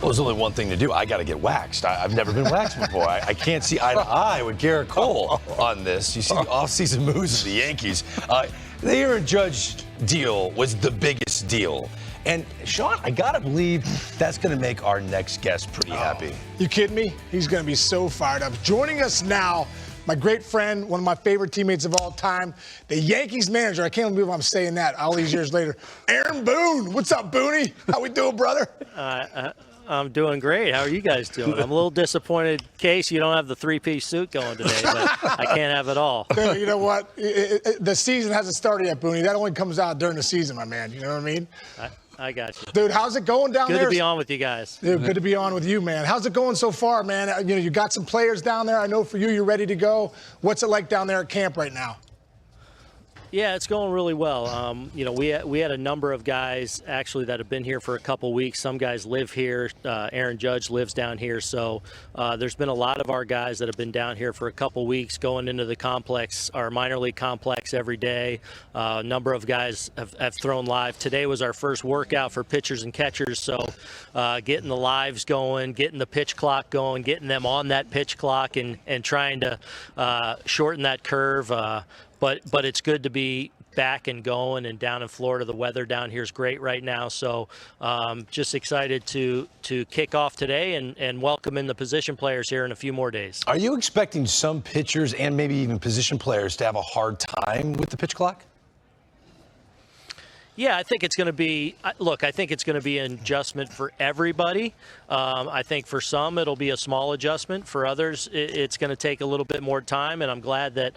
Well, there's only one thing to do. I got to get waxed. I've never been waxed before. I can't see eye to eye with Garrett Cole on this. You see the offseason moves of the Yankees. The Aaron Judge deal was the biggest deal. And, Sean, I got to believe that's going to make our next guest pretty happy. You kidding me? He's going to be so fired up. Joining us now, my great friend, one of my favorite teammates of all time, the Yankees manager. I can't believe I'm saying that all these years later. Aaron Boone. What's up, Booney? How we doing, brother? I'm doing great. How are you guys doing? I'm a little disappointed, Case, you don't have the three-piece suit going today, but I can't have it all. Dude, you know what? The season hasn't started yet, Booney. That only comes out during the season, my man. You know what I mean? I got you. Dude, how's it going down there? Good to be on with you guys. Dude, good to be on with you, man. How's it going so far, man? You got some players down there. I know for you, you're ready to go. What's it like down there at camp right now? Yeah, it's going really well. We had a number of guys actually that have been here for a couple weeks. Some guys live here. Aaron Judge lives down here. So there's been a lot of our guys that have been down here for a couple weeks going into the complex, our minor league complex every day. A number of guys have thrown live. Today was our first workout for pitchers and catchers. So getting the lives going, getting the pitch clock going, getting them on that pitch clock and trying to shorten that curve. But it's good to be back and going, and down in Florida, the weather down here is great right now. So just excited to kick off today and welcome in the position players here in a few more days. Are you expecting some pitchers and maybe even position players to have a hard time with the pitch clock? Yeah, I think it's going to be – look, I think it's going to be an adjustment for everybody. I think for some it'll be a small adjustment. For others, it's going to take a little bit more time, and I'm glad that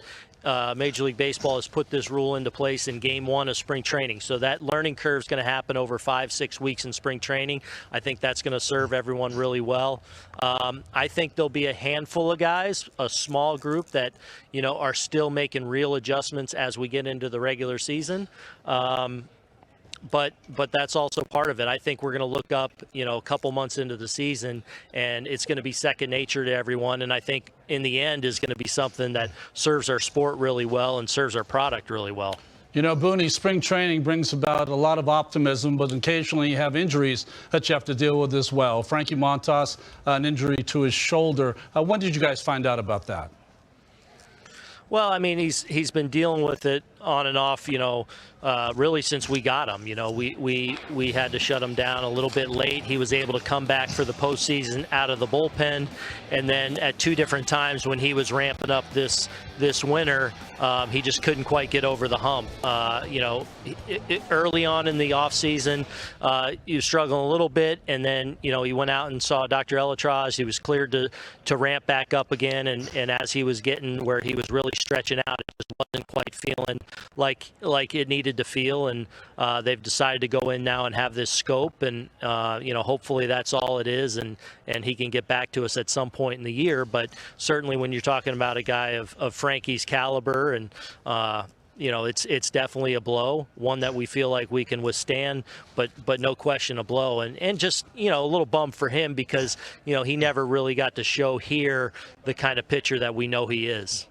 Major League Baseball has put this rule into place in Game 1 of spring training. So that learning curve is going to happen over 5-6 weeks in spring training. I think that's going to serve everyone really well. I think there'll be a handful of guys, a small group that, are still making real adjustments as we get into the regular season. But that's also part of it. I think we're going to look up, a couple months into the season, and it's going to be second nature to everyone. And I think in the end is going to be something that serves our sport really well and serves our product really well. Booney, spring training brings about a lot of optimism, but occasionally you have injuries that you have to deal with as well. Frankie Montas, an injury to his shoulder. When did you guys find out about that? Well, I mean, he's been dealing with it on and off, really since we got him. We had to shut him down a little bit late. He was able to come back for the postseason out of the bullpen, and then at 2 different times when he was ramping up this winter, he just couldn't quite get over the hump. Early on in the offseason, he was struggling a little bit, and then he went out and saw Dr. Elatraj. He was cleared to ramp back up again, and as he was getting where he was really stretching out, it just wasn't quite feeling like it needed to feel, and they've decided to go in now and have this scope, and hopefully that's all it is, and he can get back to us at some point in the year. But certainly when you're talking about a guy of Frankie's caliber, and it's definitely a blow, one that we feel like we can withstand, but no question a blow, and just a little bummed for him because he never really got to show here the kind of pitcher that we know he is.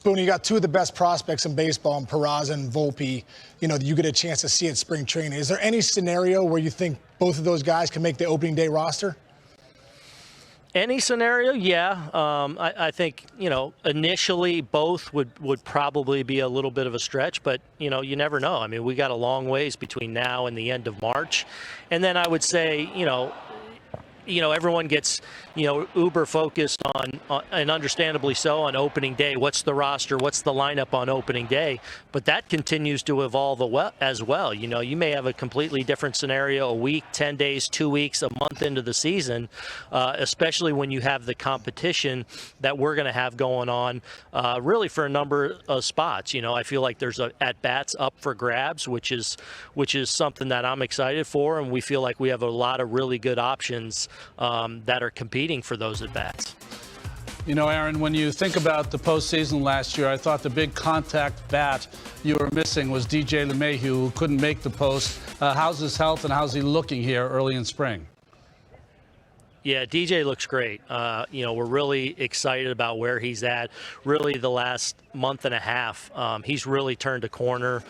Boone, you got 2 of the best prospects in baseball, in Peraza and VOLPE, you get a chance to see at spring training. Is there any scenario where you think both of those guys can make the opening day roster? Any scenario, yeah. I think, initially both would probably be a little bit of a stretch, but, you never know. I mean, we got a long ways between now and the end of March. And then I would say, everyone gets, uber focused on, and understandably so, on opening day. What's the roster? What's the lineup on opening day? But that continues to evolve as well. You may have a completely different scenario a week, 10 days, 2 weeks, a month into the season, especially when you have the competition that we're going to have going on really for a number of spots. I feel like there's at-bats up for grabs, which is something that I'm excited for, and we feel like we have a lot of really good options that are competing for those at-bats. Aaron, when you think about the postseason last year, I thought the big contact bat you were missing was DJ LeMahieu, who couldn't make the post. How's his health and how's he looking here early in spring? Yeah, DJ looks great. We're really excited about where he's at. Really, the last month and a half, he's really turned a corner.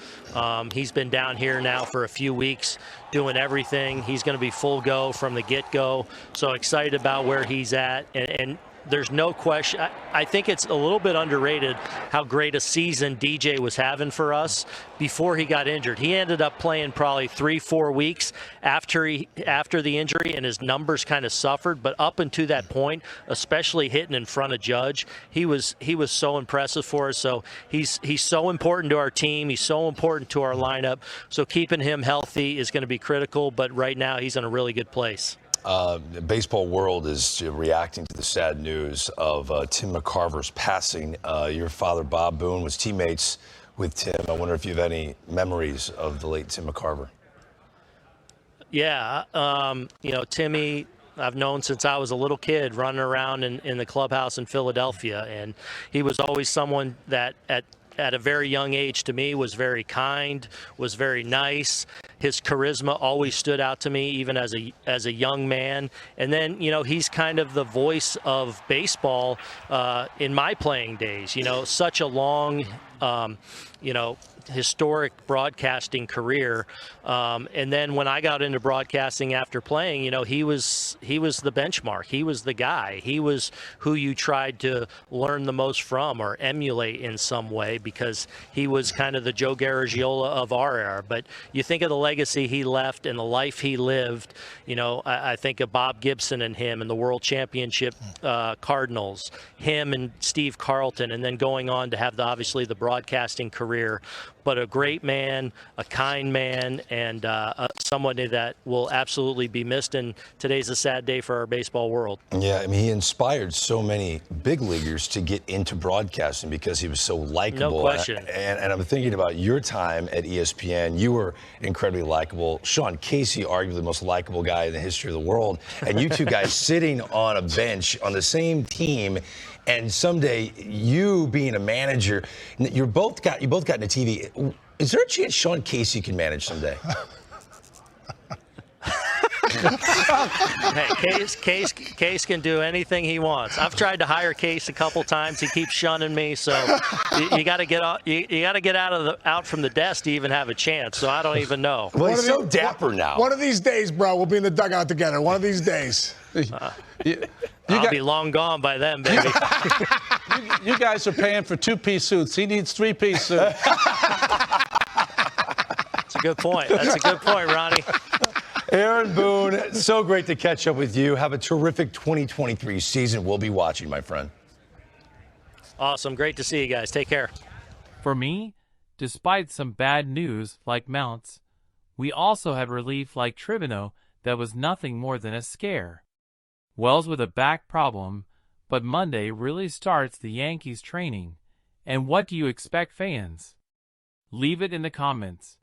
He's been down here now for a few weeks doing everything. He's going to be full go from the get-go. So excited about where he's at. And there's no question. I think it's a little bit underrated how great a season DJ was having for us before he got injured. He ended up playing probably 3-4 weeks after the injury, and his numbers kind of suffered. But up until that point, especially hitting in front of Judge, he was so impressive for us. So he's so important to our team. He's so important to our lineup. So keeping him healthy is going to be critical. But right now, he's in a really good place. The baseball world is reacting to the sad news of Tim McCarver's passing. Your father, Bob Boone, was teammates with Tim. I wonder if you have any memories of the late Tim McCarver. Yeah, Timmy, I've known since I was a little kid running around in the clubhouse in Philadelphia, and he was always someone that at a very young age to me was very kind, was very nice. His charisma always stood out to me, even as a young man. And then, he's kind of the voice of baseball in my playing days. Such a long, historic broadcasting career. And then when I got into broadcasting after playing, he was the benchmark. He was the guy. He was who you tried to learn the most from or emulate in some way, because he was kind of the Joe Garagiola of our era. But you think of the legacy he left and the life he lived. I think of Bob Gibson and him and the World Championship Cardinals, him and Steve Carlton, and then going on to have obviously the broadcasting career. But a great man, a kind man, and someone that will absolutely be missed. And today's a sad day for our baseball world. Yeah, he inspired so many big leaguers to get into broadcasting because he was so likable. No question. And I'm thinking about your time at ESPN. You were incredibly likable. Sean Casey, arguably the most likable guy in the history of the world. And you two guys sitting on a bench on the same team. And someday, you being a manager, you both got into TV. Is there a chance Sean Casey can manage someday? Hey, Case can do anything he wants. I've tried to hire Case a couple times. He keeps shunning me. So you got to get out. You got to get out from the desk to even have a chance. So I don't even know. Well, he's so dapper now. One of these days, bro, we'll be in the dugout together. One of these days. I'll be long gone by then, baby. You guys are paying for two-piece suits. He needs three-piece suits. That's a good point. That's a good point, Ronnie. Aaron Boone, so great to catch up with you. Have a terrific 2023 season. We'll be watching, my friend. Awesome. Great to see you guys. Take care. For me, despite some bad news like Mounts, we also had relief like Tribino that was nothing more than a scare. Wells with a back problem, but Monday really starts the Yankees training. And what do you expect, fans? Leave it in the comments.